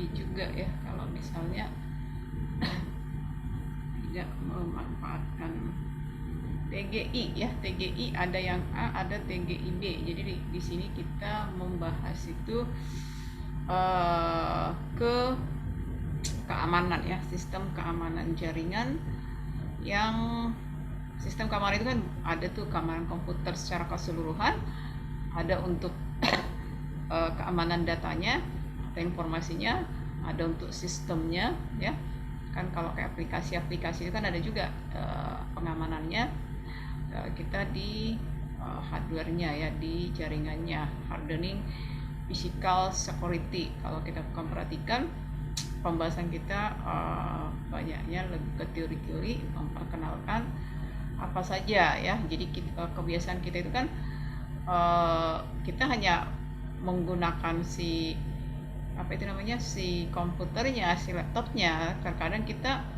rugi juga ya kalau misalnya tidak memanfaatkan TGI ya. TGI ada yang A, ada TGI B. Jadi di sini kita membahas itu ke keamanan ya, sistem keamanan jaringan. Yang sistem keamanan itu kan ada tuh keamanan komputer secara keseluruhan, ada untuk keamanan datanya atau informasinya, ada untuk sistemnya ya. Kan kalau kayak aplikasi-aplikasi itu kan ada juga pengamanannya. Kita di hardware-nya ya, di jaringannya, hardening physical security. Kalau kita bukan perhatikan pembahasan kita banyaknya lebih ke teori-teori, memperkenalkan apa saja ya. Jadi kebiasaan kita itu kan kita hanya menggunakan si apa itu namanya, si komputernya, si laptopnya. Terkadang kita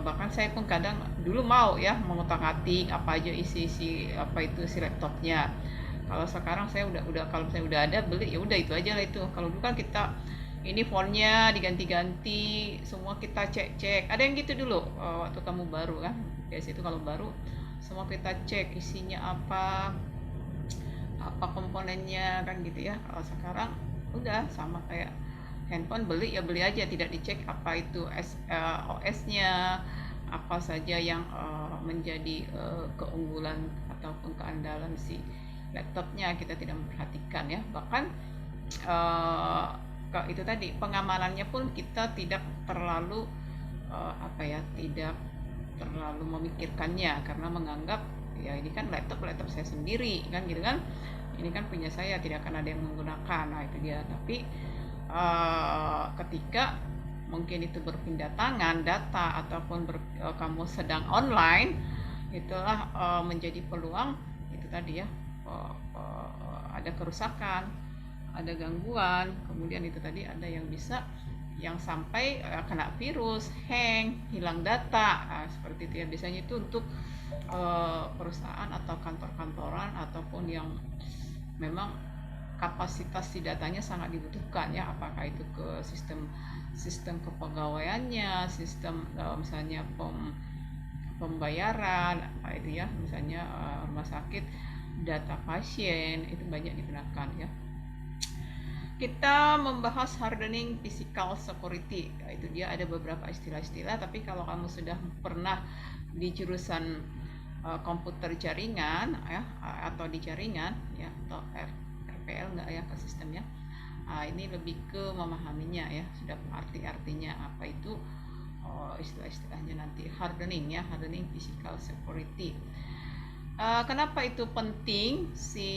bahkan saya pun kadang dulu mau ya mengutak-atik apa aja isi apa itu si laptopnya. Kalau sekarang saya udah kalau saya udah ada beli ya udah itu aja lah itu. Kalau dulu kan kita ini fontnya diganti-ganti, semua kita cek-cek. Ada yang gitu dulu waktu kamu baru kan. Biasa itu kalau baru semua kita cek isinya apa komponennya kan gitu ya. Kalau sekarang udah sama kayak handphone, beli ya beli aja, tidak dicek apa itu OS-nya, apa saja yang menjadi keunggulan ataupun keandalan si laptopnya, kita tidak memperhatikan ya. Bahkan itu tadi pengamanannya pun kita tidak terlalu tidak terlalu memikirkannya, karena menganggap ya ini kan laptop saya sendiri kan gitu kan, ini kan punya saya, tidak akan ada yang menggunakan. Nah itu dia. Tapi ketika mungkin itu berpindah tangan data ataupun kamu sedang online, itulah menjadi peluang itu tadi ya, ada kerusakan, ada gangguan, kemudian itu tadi ada yang bisa yang sampai kena virus, hang, hilang data. Nah, seperti itu ya. Biasanya itu untuk perusahaan atau kantor-kantoran ataupun yang memang kapasitas di datanya sangat dibutuhkan ya, apakah itu ke sistem kepegawaiannya, sistem misalnya pembayaran itu ya, misalnya rumah sakit, data pasien itu banyak digunakan ya. Kita membahas hardening physical security. Nah, itu dia ada beberapa istilah-istilah, tapi kalau kamu sudah pernah di jurusan komputer jaringan ya, atau di jaringan ya, atau RPL enggak ya ke sistemnya. Ini lebih ke memahaminya ya, sudah arti-artinya apa itu istilah-istilahnya nanti. Hardening ya, hardening physical security. Kenapa itu penting si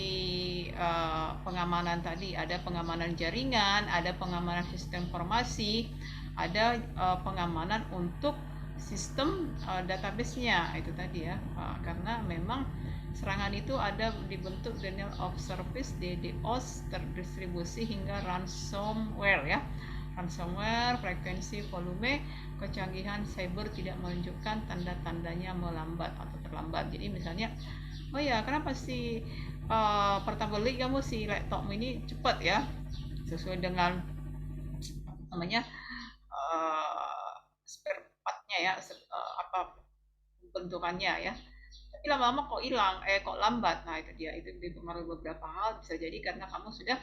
pengamanan tadi? Ada pengamanan jaringan, ada pengamanan sistem informasi, ada pengamanan untuk sistem database-nya itu tadi ya. Karena memang serangan itu ada dibentuk denial of service, DDoS, terdistribusi hingga ransomware ya. Ransomware, frekuensi, volume, kecanggihan cyber tidak menunjukkan tanda-tandanya melambat atau terlambat. Jadi misalnya, oh ya kenapa sih pertama beli kamu si laptopmu ini cepat ya, sesuai dengan namanya spare partnya ya, apa bentukannya ya, tapi lama-lama kok hilang, kok lambat. Nah itu dia, itu dipengaruhi beberapa hal. Bisa jadi karena kamu sudah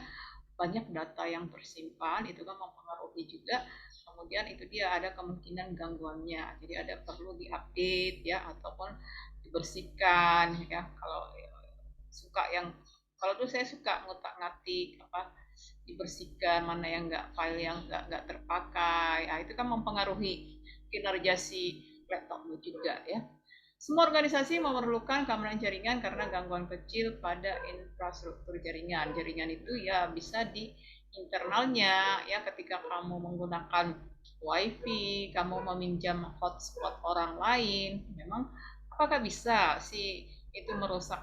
banyak data yang tersimpan, itu kan mempengaruhi juga. Kemudian itu dia ada kemungkinan gangguannya, jadi ada perlu diupdate ya, ataupun dibersihkan ya. Kalau suka yang kalau dulu saya suka ngotak-ngatik apa, dibersihkan mana yang file yang nggak terpakai. Nah, itu kan mempengaruhi kinerja si laptopmu juga ya. Semua organisasi memerlukan keamanan jaringan karena gangguan kecil pada infrastruktur jaringan. Jaringan itu ya bisa di internalnya ya, ketika kamu menggunakan wifi, kamu meminjam hotspot orang lain, memang apakah bisa si itu merusak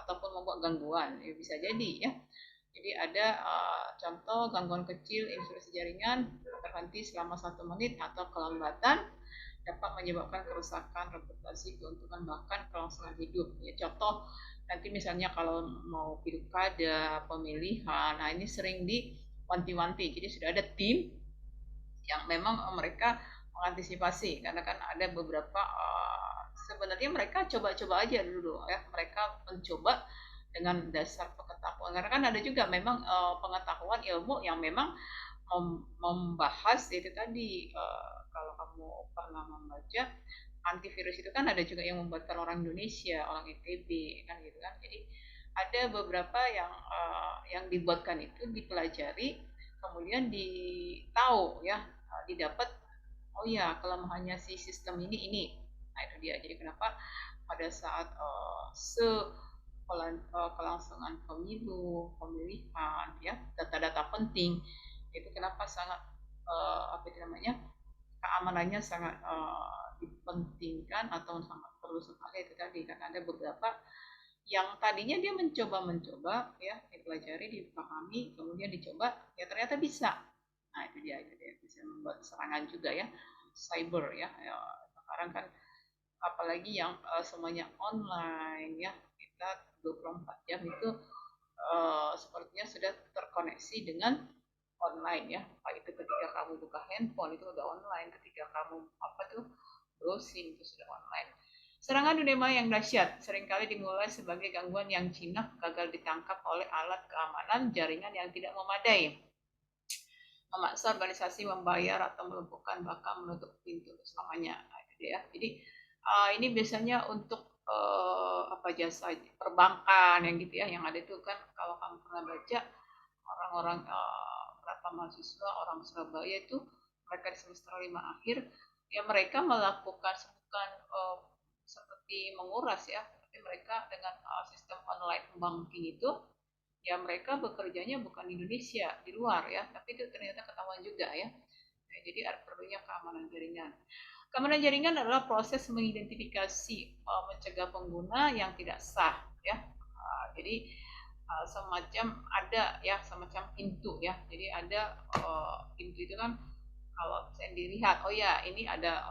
ataupun membuat gangguan? Ya, bisa jadi ya. Jadi ada contoh gangguan kecil infrastruktur jaringan terhenti selama 1 menit atau kelambatan dapat menyebabkan kerusakan reputasi, keuntungan, bahkan kelangsungan hidup. Ya, contoh nanti misalnya kalau mau pilkada, pemilihan, nah ini sering wanti-wanti. Jadi sudah ada tim yang memang mereka mengantisipasi, karena kan ada beberapa sebenarnya mereka coba-coba aja dulu ya, mereka mencoba dengan dasar pengetahuan, karena kan ada juga memang pengetahuan ilmu yang memang membahas itu tadi, kalau kamu pernah membaca antivirus itu kan ada juga yang membuatkan orang Indonesia, orang ITB kan gitu kan. Jadi ada beberapa yang dibuatkan itu dipelajari, kemudian ditahu ya, didapat, oh ya kelemahannya si sistem ini. Nah itu dia. Jadi kenapa pada saat kelangsungan pemilu, pemilihan, ya data-data penting itu kenapa sangat apa itu namanya, keamanannya sangat dipentingkan atau sangat perlu sekali itu tadi, karena ada beberapa yang tadinya dia mencoba ya, dipelajari, dipahami, kemudian dicoba, ya ternyata bisa. Nah itu dia bisa membuat serangan juga ya, cyber ya, ya sekarang kan apalagi yang semuanya online ya, kita 24 jam itu sepertinya sudah terkoneksi dengan online ya. Itu ketika kamu buka handphone itu udah online, ketika kamu apa tuh browsing itu sudah online. Serangan dunia maya yang dahsyat seringkali dimulai sebagai gangguan yang jinak gagal ditangkap oleh alat keamanan jaringan yang tidak memadai, memaksa organisasi membayar atau melumpuhkan bahkan menutup pintu selamanya. Nah, itu dia. Jadi ini biasanya untuk apa, jasa perbankan yang gitu ya, yang ada itu kan kalau kamu pernah baca orang-orang berapa mahasiswa orang Surabaya itu, mereka di semester 5 akhir ya, mereka melakukan bukan seperti menguras ya, tapi mereka dengan sistem online banking itu ya, mereka bekerjanya bukan di Indonesia, di luar ya, tapi itu ternyata ketahuan juga ya. Nah, jadi ada perlunya keamanan jaringan. Keamanan jaringan adalah proses mengidentifikasi, mencegah pengguna yang tidak sah ya. Jadi semacam ada ya, semacam pintu ya. Jadi ada pintu itu kan kalau saya dilihat, oh ya ini ada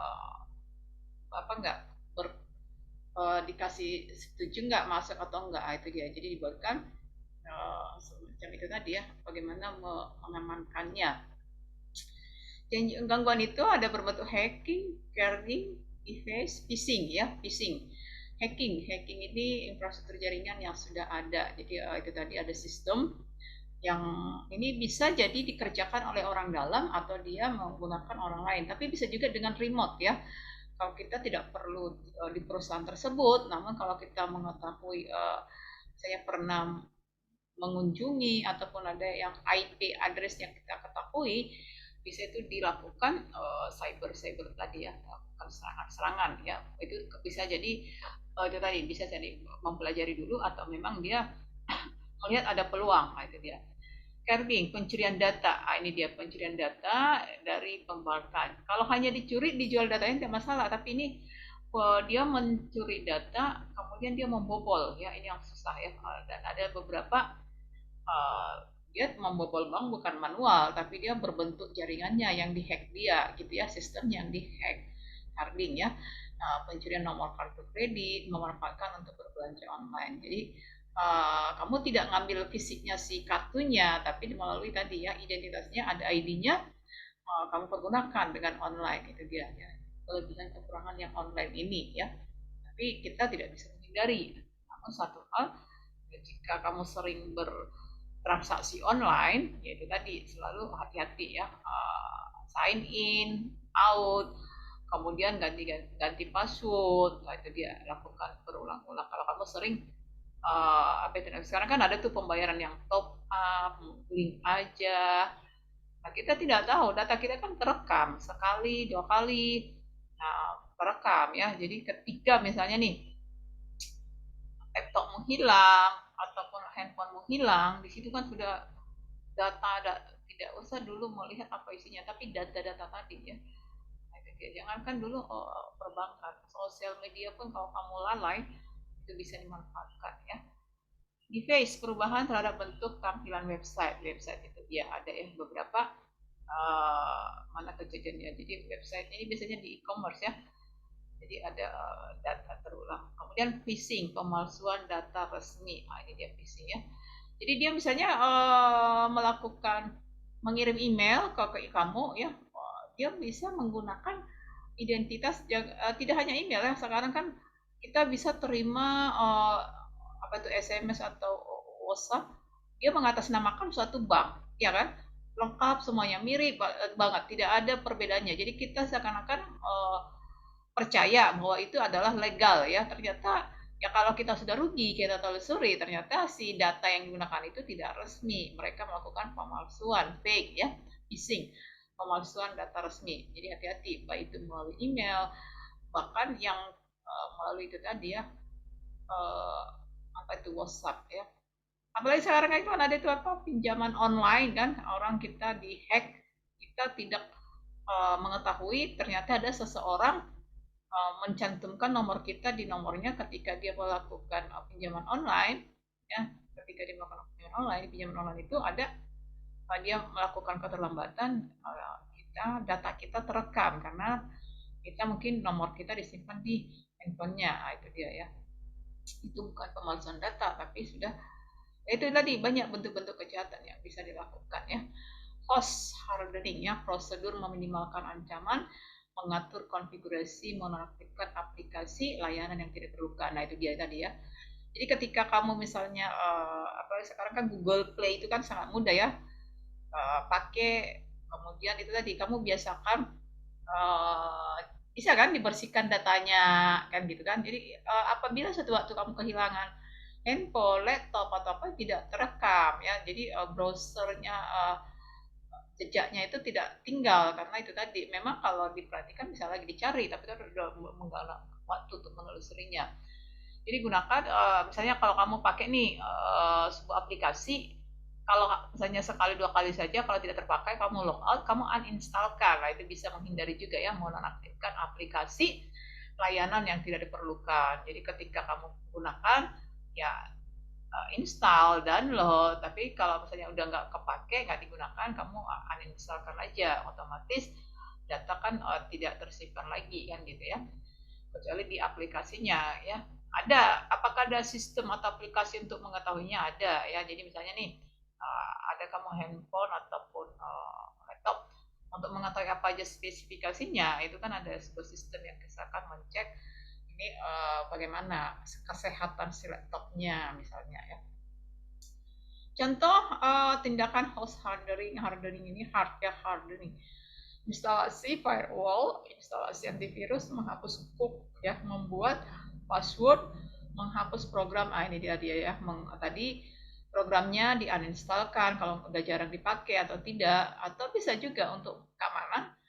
apa enggak dikasih setuju nggak masuk atau enggak, itu dia. Jadi dibuatkan semacam itu tadi ya, bagaimana mengamankannya. Gangguan itu ada berbentuk hacking, jamming, device, phishing ya, phishing. Hacking ini infrastruktur jaringan yang sudah ada. Jadi itu tadi ada sistem yang ini bisa jadi dikerjakan oleh orang dalam atau dia menggunakan orang lain. Tapi bisa juga dengan remote ya. Kalau kita tidak perlu di perusahaan tersebut, namun kalau kita mengetahui, saya pernah mengunjungi ataupun ada yang IP address yang kita ketahui, bisa itu dilakukan cyber tadi ya, melakukan serangan ya. Itu bisa jadi itu tadi, bisa jadi mempelajari dulu atau memang dia melihat ada peluang. Nah, itu dia. Carbing, pencurian data. Nah, ini dia pencurian data dari pembalkan. Kalau hanya dicuri, dijual datanya tidak masalah, tapi ini dia mencuri data, kemudian dia membobol ya, ini yang susah ya. Dan ada beberapa dia membobol bank bukan manual, tapi dia berbentuk jaringannya yang dihack dia gitu ya, sistem yang dihack, harding ya. Pencurian nomor kartu kredit, memanfaatkan untuk berbelanja online. Jadi kamu tidak ngambil fisiknya si kartunya, tapi melalui tadi ya, identitasnya ada ID-nya, kamu pergunakan dengan online, itu dia ya, kelebihan kekurangan yang online ini ya. Tapi kita tidak bisa menghindari. Namun satu hal, jika kamu sering bertransaksi online, yaitu tadi selalu hati-hati ya, sign in, out, kemudian ganti password. Nah, itu dia, lakukan berulang-ulang. Kalau kamu sering apa itu, sekarang kan ada tuh pembayaran yang top up, link aja. Nah, kita tidak tahu, data kita kan terekam sekali, 2 kali, nah terekam ya. Jadi ketika misalnya nih laptopmu hilang ataupun handphonemu hilang, di situ kan sudah tidak usah dulu melihat apa isinya, tapi data-data tadi ya. Nah, itu dia. Jangankan dulu perbankan, sosial media pun kalau kamu lalai itu bisa dimanfaatkan ya. Device, perubahan terhadap bentuk tampilan website. Website itu dia ada ya beberapa mana kejadiannya. Jadi website ini biasanya di e-commerce ya. Jadi ada data terulang. Kemudian phishing, pemalsuan data resmi. Nah, ini dia phishing ya. Jadi dia misalnya melakukan mengirim email ke kamu ya, dia bisa menggunakan identitas tidak hanya email ya, sekarang kan kita bisa terima apa itu SMS atau WhatsApp, dia mengatasnamakan suatu bank, ya kan? Lengkap semuanya mirip banget, tidak ada perbedaannya. Jadi kita seakan-akan percaya bahwa itu adalah legal ya. Ternyata ya kalau kita sudah rugi, kita telusuri, ternyata si data yang digunakan itu tidak resmi. Mereka melakukan pemalsuan, fake ya, phishing, pemalsuan data resmi. Jadi hati-hati, baik itu melalui email, bahkan yang melalui itu tadi ya, uh, apa itu WhatsApp ya. Apalagi sekarang itu kan ada itu apa pinjaman online kan, orang kita dihack, kita tidak mengetahui ternyata ada seseorang mencantumkan nomor kita di nomornya ketika dia melakukan pinjaman online ya, ketika dia melakukan pinjaman online itu ada dia melakukan keterlambatan, data kita terekam karena kita mungkin nomor kita disimpan di handphonenya. Itu dia ya, itu bukan pemalsuan data tapi sudah ya, itu tadi banyak bentuk-bentuk kejahatan yang bisa dilakukan ya. Host hardening ya, prosedur meminimalkan ancaman, mengatur konfigurasi, menonaktifkan aplikasi layanan yang tidak diperlukan. Nah itu dia tadi ya. Jadi ketika kamu misalnya apa sekarang kan Google Play itu kan sangat mudah ya, pakai, kemudian itu tadi kamu biasakan bisa kan dibersihkan datanya kan gitu kan. Jadi apabila suatu waktu kamu kehilangan handphone, laptop atau apa tidak terekam ya. Jadi browsernya jejaknya itu tidak tinggal karena itu tadi memang kalau diperhatikan bisa lagi dicari tapi kan udah menggala waktu untuk menelusurinya. Jadi gunakan misalnya kalau kamu pakai nih sebuah aplikasi, kalau misalnya sekali dua kali saja kalau tidak terpakai kamu logout, kamu uninstalkan. Nah itu bisa menghindari juga ya menonaktifkan aplikasi layanan yang tidak diperlukan. Jadi ketika kamu gunakan ya install, download, tapi kalau misalnya udah nggak kepake, nggak digunakan, kamu uninstalkan aja, otomatis data kan tidak tersimpan lagi kan gitu ya, kecuali di aplikasinya ya. Apakah ada sistem atau aplikasi untuk mengetahuinya? Ada ya, jadi misalnya nih, ada kamu handphone ataupun laptop, untuk mengetahui apa aja spesifikasinya, itu kan ada sebuah sistem yang misalkan mencek ini bagaimana kesehatan si laptopnya misalnya ya. Contoh tindakan host hardening ini hardware hardening. Instalasi firewall, instalasi antivirus, menghapus cookie ya, membuat password, menghapus program. Ini dia ya. Tadi programnya di uninstalkan kalau udah jarang dipakai atau tidak, atau bisa juga untuk keamanan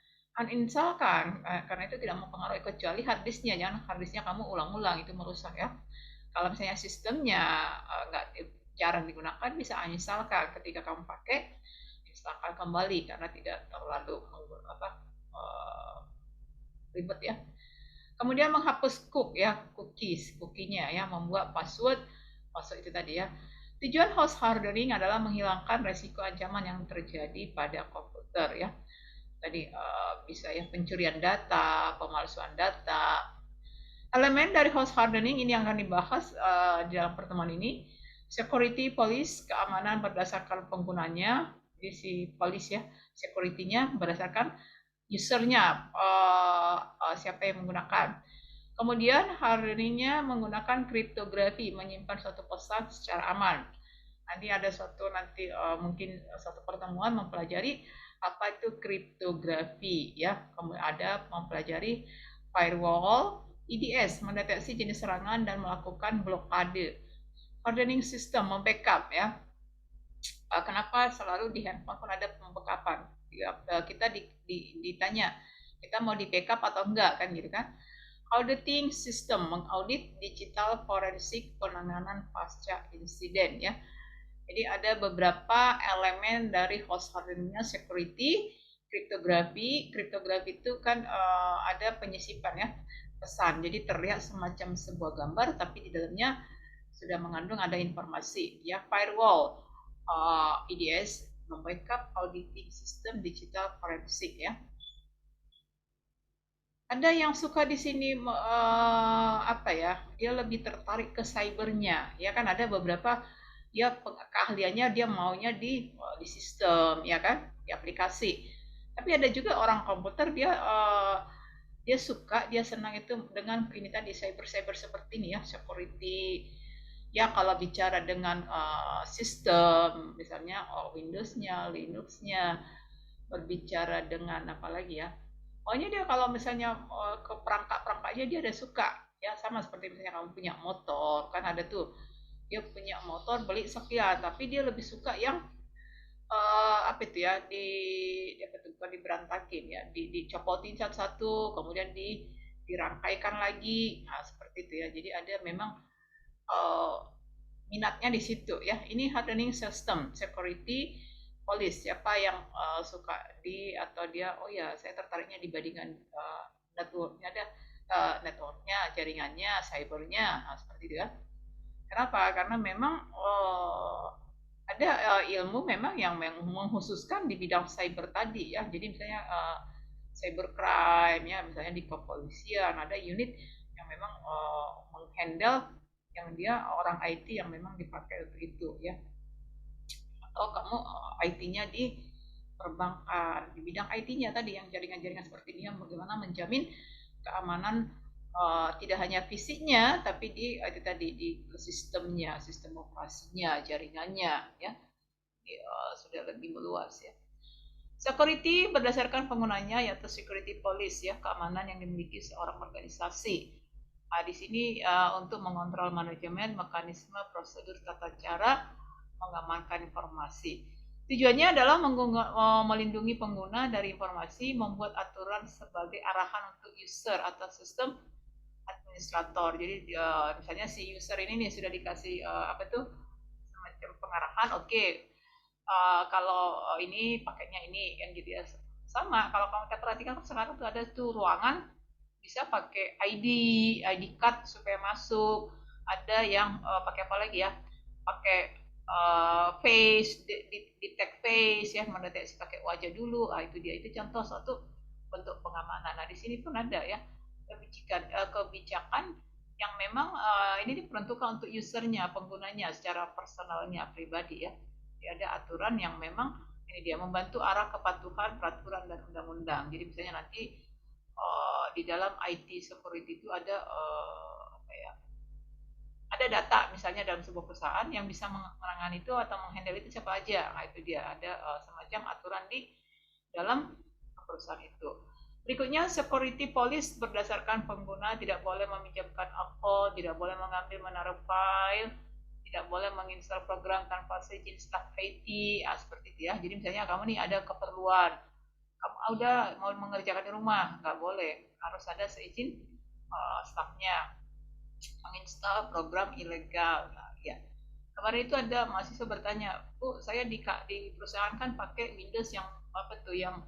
uninstalkan karena itu tidak mempengaruhi kecuali harddisknya. Jangan harddisknya kamu ulang-ulang, itu merusak ya. Kalau misalnya sistemnya nggak jarang digunakan, bisa uninstalkan ketika kamu pakai, instalkan kembali karena tidak terlalu ribet ya. Kemudian menghapus cookies-nya ya, membuat password itu tadi ya. Tujuan host hardening adalah menghilangkan resiko ancaman yang terjadi pada komputer ya. Tadi bisa ya pencurian data, pemalsuan data. Elemen dari host hardening ini yang akan dibahas di dalam pertemuan ini. Security police, keamanan berdasarkan penggunanya. Jadi si police ya, security-nya berdasarkan usernya, siapa yang menggunakan. Kemudian hardeningnya menggunakan kriptografi, menyimpan suatu pesan secara aman. Nanti ada mungkin satu pertemuan mempelajari apa itu kriptografi ya. Kemudian ada mempelajari firewall, IDS, mendeteksi jenis serangan dan melakukan blokade. Hardening system, membackup ya. Kenapa selalu di handphone pun ada pembackupan? Kita ditanya, kita mau di backup atau enggak kan gitu kan? Auditing system, mengaudit digital forensik penanganan pasca insiden ya. Jadi ada beberapa elemen dari host hardeningnya, security, kriptografi. Kriptografi itu kan ada penyisipan ya, pesan. Jadi terlihat semacam sebuah gambar tapi di dalamnya sudah mengandung ada informasi ya. Firewall, IDS, membackup auditing system digital forensik ya. Ada yang suka di sini apa ya? Dia lebih tertarik ke cybernya, ya kan ada beberapa dia keahliannya dia maunya di di sistem, ya kan, di aplikasi. Tapi ada juga orang komputer dia suka, dia senang itu dengan ini tadi cyber seperti ini ya, security. Ya kalau bicara dengan sistem, misalnya Windows-nya, Linux-nya, berbicara dengan apa lagi ya. Pokoknya dia kalau misalnya ke perangkat-perangkatnya dia ada suka. Ya sama seperti misalnya kamu punya motor, kan ada tuh dia punya motor beli sekian, tapi dia lebih suka yang apa itu ya apa itu bukan diberantakin ya, dicopotin satu-satu, kemudian dirangkaikan lagi, nah seperti itu ya. Jadi ada memang uh, minatnya di situ ya. Ini hardening system, security, police. Siapa yang suka atau dia, oh ya saya tertariknya dibandingkan networknya ada networknya, jaringannya, cybernya, nah, seperti itu ya. Kenapa? Karena memang ada ilmu memang yang mengkhususkan di bidang cyber tadi ya. Jadi misalnya cybercrime ya, misalnya di kepolisian ada unit yang memang menghandle yang dia orang IT yang memang dipakai untuk itu ya. Atau kamu IT-nya di perbankan, di bidang IT-nya tadi yang jaringan-jaringan seperti ini yang bagaimana menjamin keamanan tidak hanya fisiknya tapi itu tadi di sistemnya, sistem operasinya, jaringannya ya. Sudah lebih meluas ya. Security berdasarkan penggunanya yaitu security police ya, keamanan yang dimiliki seorang organisasi. Nah, di sini untuk mengontrol manajemen, mekanisme, prosedur, tata cara mengamankan informasi. Tujuannya adalah melindungi pengguna dari informasi, membuat aturan sebagai arahan untuk user atau sistem administrator. Jadi misalnya si user ini nih sudah dikasih apa tuh semacam pengarahan, oke, kalau ini pakainya ini kan gitu ya. Sama kalau kamu perhatikan sekarang tuh ada tuh ruangan bisa pakai ID card supaya masuk. Ada yang pakai apa lagi ya? Pakai face, detect face ya, mendeteksi pakai wajah dulu. Ah itu dia, itu contoh suatu bentuk pengamanan. Nah di sini pun ada ya kebijakan yang memang ini diperuntukkan untuk usernya, penggunanya secara personalnya pribadi ya. Jadi ada aturan yang memang ini dia membantu arah kepatuhan peraturan dan undang-undang. Jadi misalnya nanti di dalam IT security itu ada apa ya, ada data misalnya dalam sebuah perusahaan yang bisa menangani itu atau menghandle itu siapa aja. Nah itu dia ada semacam aturan di dalam perusahaan itu. Berikutnya, security police berdasarkan pengguna tidak boleh meminjamkan akun, tidak boleh mengambil menaruh file, tidak boleh menginstal program tanpa seizin staf IT, seperti itu ya. Jadi misalnya kamu nih ada keperluan, kamu udah mau mengerjakan di rumah, nggak boleh, harus ada seizin stafnya menginstal program ilegal. Nah, ya. Kemarin itu ada mahasiswa bertanya, Bu, saya di perusahaan kan pakai Windows yang apa tuh, yang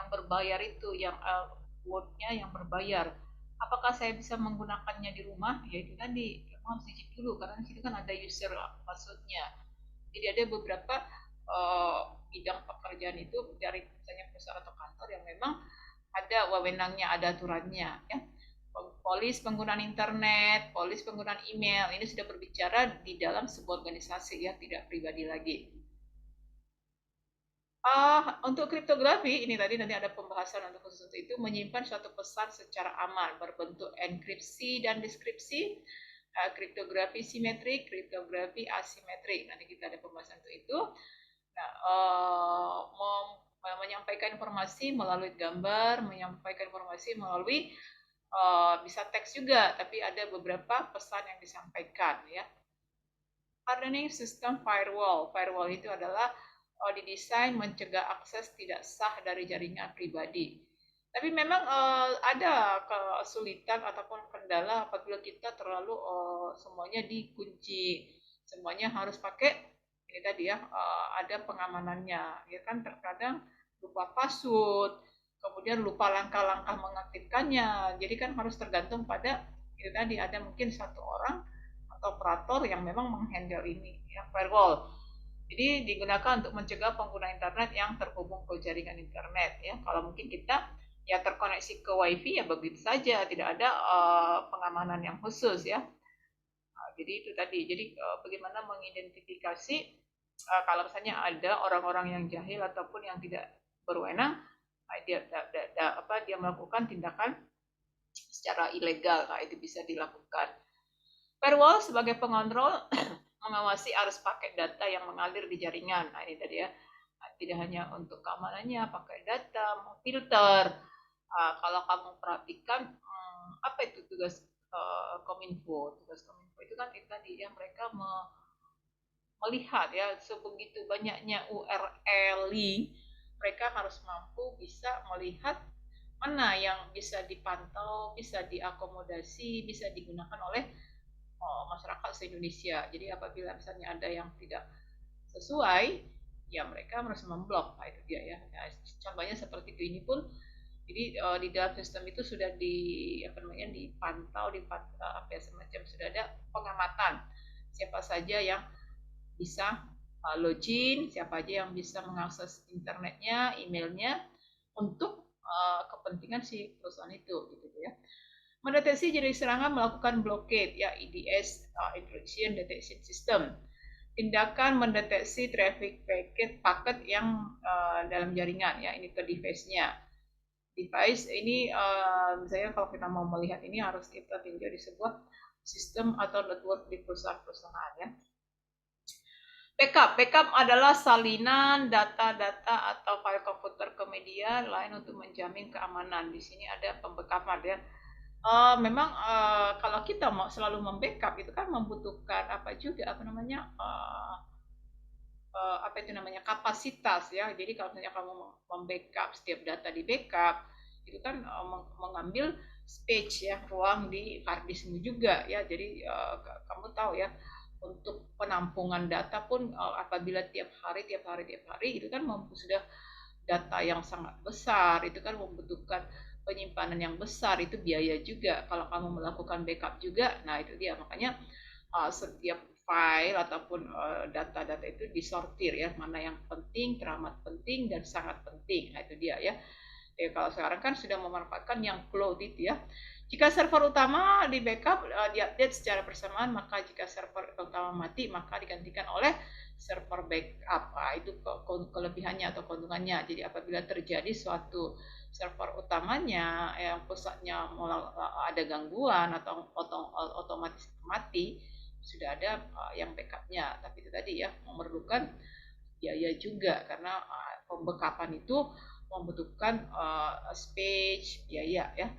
berbayar itu, yang Word-nya yang berbayar. Apakah saya bisa menggunakannya di rumah? Ya itu tadi, kamu harus izin dulu karena di situ kan ada user password-nya. Jadi ada beberapa bidang pekerjaan itu dari misalnya perusahaan atau kantor yang memang ada wewenangnya, ada aturannya ya. Polis penggunaan internet, polis penggunaan email, ini sudah berbicara di dalam sebuah organisasi ya, tidak pribadi lagi. Untuk kriptografi, ini tadi nanti ada pembahasan untuk khusus itu, menyimpan suatu pesan secara aman, berbentuk enkripsi dan deskripsi, kriptografi simetrik, kriptografi asimetrik. Nanti kita ada pembahasan untuk itu. Nah, menyampaikan informasi melalui gambar, menyampaikan informasi melalui bisa teks juga, tapi ada beberapa pesan yang disampaikan ya. Hardening system firewall. Firewall itu adalah didesain mencegah akses tidak sah dari jaringan pribadi. Tapi memang ada kesulitan ataupun kendala apabila kita terlalu semuanya dikunci, semuanya harus pakai ini tadi ya, ada pengamanannya. Ya kan terkadang lupa password, kemudian lupa langkah-langkah mengaktifkannya. Jadi kan harus tergantung pada itu tadi, ada mungkin satu orang atau operator yang memang menghandle ini ya, firewall. Jadi digunakan untuk mencegah pengguna internet yang terhubung ke jaringan internet ya. Kalau mungkin kita ya terkoneksi ke wifi ya begitu saja, tidak ada pengamanan yang khusus ya. Jadi itu tadi. Jadi bagaimana mengidentifikasi kalau misalnya ada orang-orang yang jahil ataupun yang tidak berwenang, dia melakukan tindakan secara ilegal, nah itu bisa dilakukan. Firewall sebagai pengontrol mengawasi arus paket data yang mengalir di jaringan. Nah ini tadi ya, tidak hanya untuk keamanannya, pakai data, filter. Kalau kamu perhatikan, apa itu tugas Kominfo? Tugas Kominfo itu kan itu tadi ya, mereka melihat ya sebegitu banyaknya URL link, mereka harus mampu bisa melihat mana yang bisa dipantau, bisa diakomodasi, bisa digunakan oleh masyarakat se-Indonesia. Jadi apabila misalnya ada yang tidak sesuai, ya mereka harus memblok. Nah, itu dia ya. Nah, contohnya seperti itu. Ini pun jadi di dalam sistem itu sudah dipantau, semacam sudah ada pengamatan siapa saja yang bisa login, siapa aja yang bisa mengakses internetnya, emailnya untuk kepentingan si perusahaan itu, gitu ya. Mendeteksi jenis serangan melakukan blockade, ya IDS, Intrusion Detection System. Tindakan mendeteksi traffic paket yang dalam jaringan, ya ini ke device-nya. Device ini misalnya kalau kita mau melihat ini harus kita tinjau di sebuah sistem atau network di perusahaan-perusahaan ya. Backup adalah salinan data-data atau file komputer ke media lain untuk menjamin keamanan. Di sini ada pembackupan ya. Memang kalau kita mau selalu membackup itu kan membutuhkan kapasitas ya. Jadi kalau misalnya kamu membackup setiap data di backup itu kan mengambil space ya, ruang di hard diskmu juga ya. Jadi kamu tahu ya, untuk penampungan data pun apabila tiap hari itu kan sudah data yang sangat besar, itu kan membutuhkan penyimpanan yang besar, itu biaya juga kalau kamu melakukan backup juga. Nah itu dia, makanya setiap file ataupun data-data itu disortir ya, mana yang penting, teramat penting, dan sangat penting. Nah itu dia ya. Kalau sekarang kan sudah memanfaatkan yang cloud itu ya. Jika server utama di backup diupdate secara bersamaan, maka jika server utama mati maka digantikan oleh server backup. Nah, itu kelebihannya atau keuntungannya. Jadi apabila terjadi suatu server utamanya yang pusatnya ada gangguan atau otomatis mati, sudah ada yang backupnya. Tapi itu tadi ya, memerlukan biaya juga karena pembackupan itu membutuhkan space, biaya ya.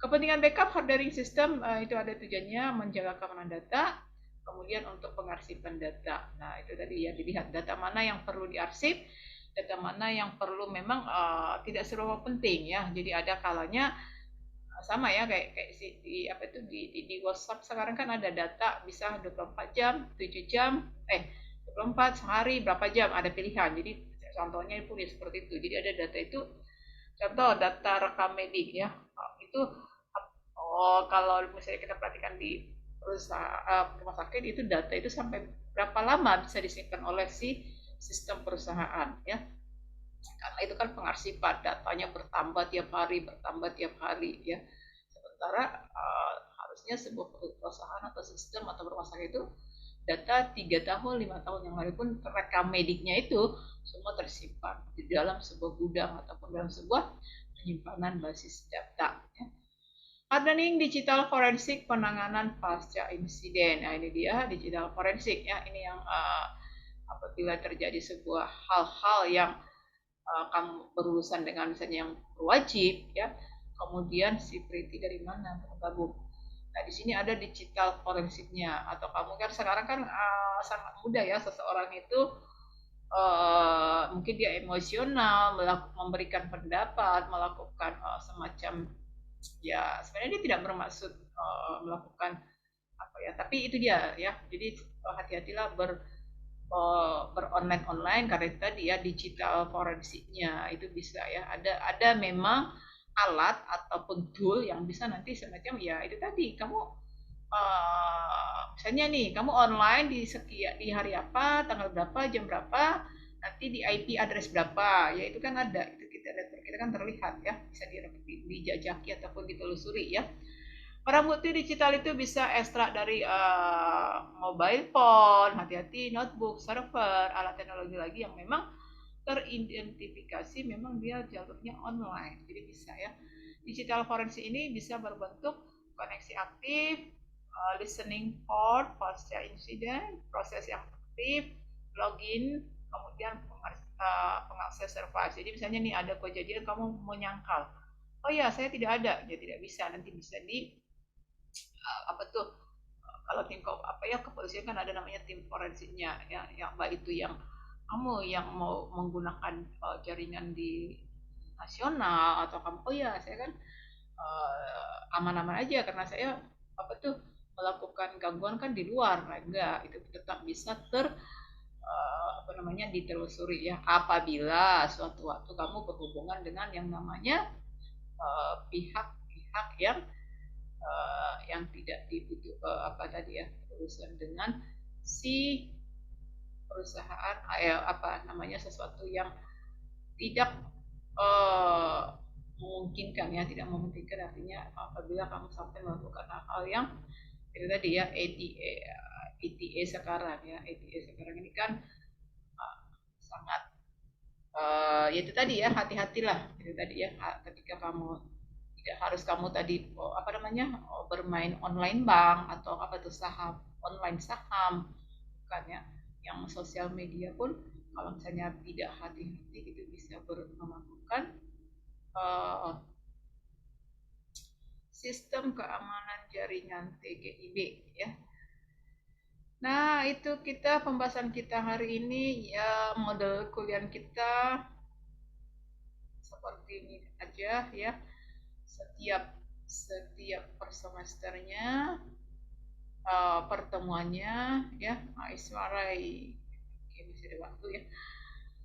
Kepentingan backup hardening system itu ada tujuannya menjaga keamanan data, kemudian untuk pengarsipan data. Nah itu tadi ya, dilihat data mana yang perlu diarsip, data mana yang perlu memang tidak seberapa penting ya. Jadi ada kalanya sama ya, kayak di WhatsApp sekarang kan ada data bisa 24 jam, 7 jam, 24 sehari, berapa jam, ada pilihan. Jadi contohnya pun ya seperti itu. Jadi ada data itu, contoh data rekam medik ya, itu kalau misalnya kita perhatikan di rumah sakit, itu data itu sampai berapa lama bisa disimpan oleh si sistem perusahaan ya, karena itu kan pengarsipan, datanya bertambah tiap hari ya. Sementara harusnya sebuah perusahaan atau sistem atau rumah sakit itu data 3 tahun, 5 tahun yang lalu pun rekam mediknya itu semua tersimpan di dalam sebuah gudang ataupun dalam sebuah penyimpanan basis data ya. Hardening digital forensik, penanganan pasca insiden. Nah ini dia digital forensik ya, ini yang apabila terjadi sebuah hal-hal yang kamu berurusan dengan misalnya yang berwajib ya, kemudian security dari mana bergabung. Nah di sini ada digital forensiknya, atau kamu kan sekarang kan sangat mudah ya, seseorang itu mungkin dia emosional, memberikan pendapat, melakukan semacam ya, sebenarnya dia tidak bermaksud melakukan apa ya, tapi itu dia ya. Jadi hati-hatilah beronline karena itu tadi ya, digital forensiknya itu bisa ya, ada memang alat ataupun tool yang bisa nanti semacam ya itu tadi, kamu misalnya nih kamu online di hari apa, tanggal berapa, jam berapa, nanti di IP address berapa ya, itu kan ada, itu kita kan terlihat ya, bisa dijajaki ataupun ditelusuri ya. Barang bukti digital itu bisa ekstrak dari mobile phone, hati-hati, notebook, server, alat teknologi lagi yang memang teridentifikasi memang dia jalurnya online. Jadi bisa ya. Digital forensik ini bisa berbentuk koneksi aktif, listening port, pasca insiden, proses yang aktif, login, kemudian pengakses service. Jadi misalnya nih ada kejadian kamu menyangkal, oh ya saya tidak ada, dia tidak bisa, nanti bisa di apa tuh, kalau tim apa ya, kepolisian kan ada namanya tim forensiknya ya, yang baik itu yang kamu yang mau menggunakan jaringan di nasional atau kamu, oh ya saya kan aman-aman aja karena saya apa tuh melakukan gangguan kan di luar, nah, enggak, itu tetap bisa apa namanya ditelusuri ya apabila suatu waktu kamu berhubungan dengan yang namanya pihak-pihak yang tidak dibutuh apa tadi ya, urusan dengan si perusahaan apa namanya, sesuatu yang tidak eh, memungkinkan ya, tidak memungkinkan artinya apabila kamu sampai melakukan hal-hal yang itu tadi ya, ETA sekarang ya, ETA sekarang ini kan sangat ya itu tadi ya, hati-hatilah itu tadi ya, ketika kamu tidak harus kamu tadi apa namanya bermain online bank atau apa tuh saham, online saham, bukan ya, yang sosial media pun kalau misalnya tidak hati-hati itu bisa melakukan uh, sistem keamanan jaringan TGIB ya. Nah, itu kita pembahasan kita hari ini ya, model kuliah kita seperti ini aja ya. Setiap setiap per semesternya pertemuannya ya, Iswarai ya, bisa ada waktu ya.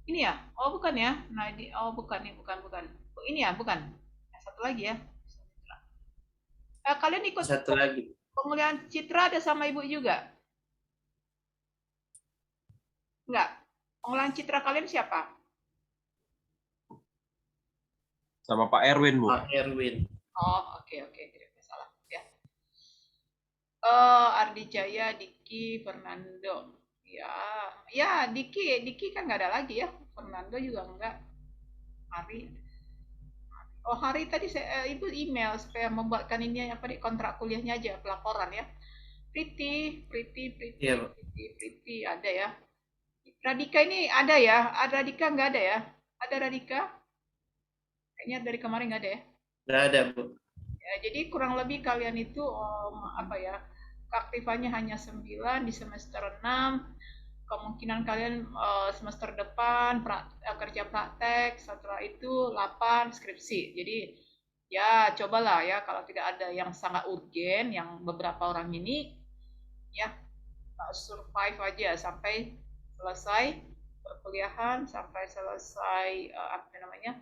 Ini ya? Oh bukan ya? Nah, oh bukan ya, bukan bukan. Oh, ini ya, bukan. Yang satu lagi ya. Kalian ikut Satu lagi. pemulihan citra ada sama ibu juga? Enggak. Pengolahan citra kalian siapa? Sama Pak Erwin, Bu. Pak Erwin. Oh, oke oke, tidak masalah ya. Ardi Jaya, Diki, Fernando. Ya, ya Diki kan nggak ada lagi ya. Fernando juga enggak. Hari. Oh, hari tadi ibu email supaya membuatkan ini apa di kontrak kuliahnya aja, pelaporan ya. Iya, Pak. Priti ada ya. Radika ini ada ya? Ada Radika nggak ada ya? Ada Radika? Kayaknya dari kemarin nggak ada ya. Nggak ada, Bu. Ya, jadi kurang lebih kalian itu apa ya, keaktifannya hanya 9 di semester 6. Kemungkinan kalian semester depan kerja praktek, setelah itu 8 skripsi. Jadi ya cobalah ya, kalau tidak ada yang sangat urgen, yang beberapa orang ini ya survive aja sampai selesai perkuliahan, sampai selesai apa namanya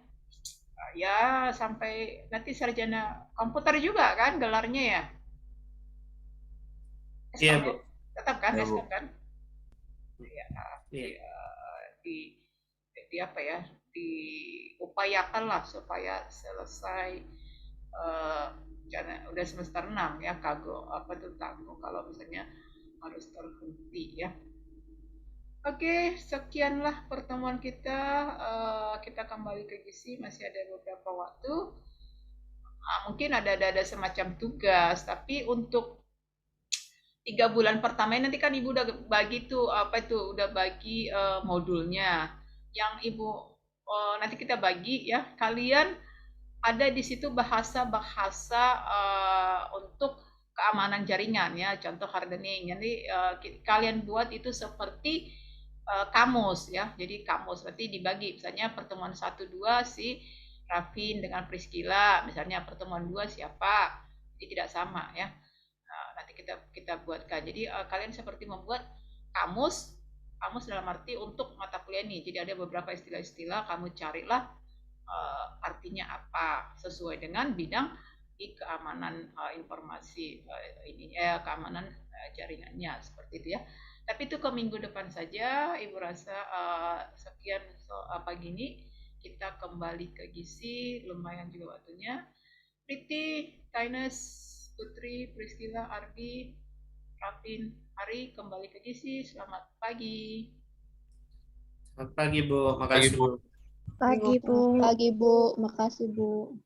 ya, sampai nanti sarjana komputer juga kan gelarnya ya. Iya, SKM Bu. ya? Tetap kan Ya, Bu. SKM kan? Ya, Iya. di apa ya, diupayakan lah supaya selesai uh, udah semester 6 ya, kagok apa tuh tanggung kalau misalnya harus terhenti ya. Oke, sekianlah pertemuan kita. Kita kembali ke GISI, masih ada beberapa waktu. Mungkin ada semacam tugas, tapi untuk 3 bulan pertama nanti kan ibu udah bagi tuh apa itu, udah bagi modulnya. Yang ibu nanti kita bagi ya, kalian ada di situ bahasa-bahasa untuk keamanan jaringan ya, contoh hardening. Jadi kalian buat itu seperti kamus ya. Jadi kamus berarti dibagi, misalnya pertemuan 1 2 si Rafin dengan Priscila, misalnya pertemuan 2 siapa. Jadi tidak sama ya. Nanti kita buatkan. Jadi kalian seperti membuat kamus, kamus dalam arti untuk mata kuliah ini. Jadi ada beberapa istilah-istilah, kamu carilah artinya apa sesuai dengan bidang di keamanan informasi ini keamanan jaringannya seperti itu ya. Tapi itu ke minggu depan saja. Ibu rasa sekian pagi ini kita kembali ke GISI, lumayan juga waktunya. Priti, Tinus, Putri, Priscilla, Ardi, Rafin, Ari kembali ke GC. Selamat pagi. Selamat pagi Bu, Pagi, makasih Bu. Bu. Pagi, Bu. Pagi Bu, makasih Bu.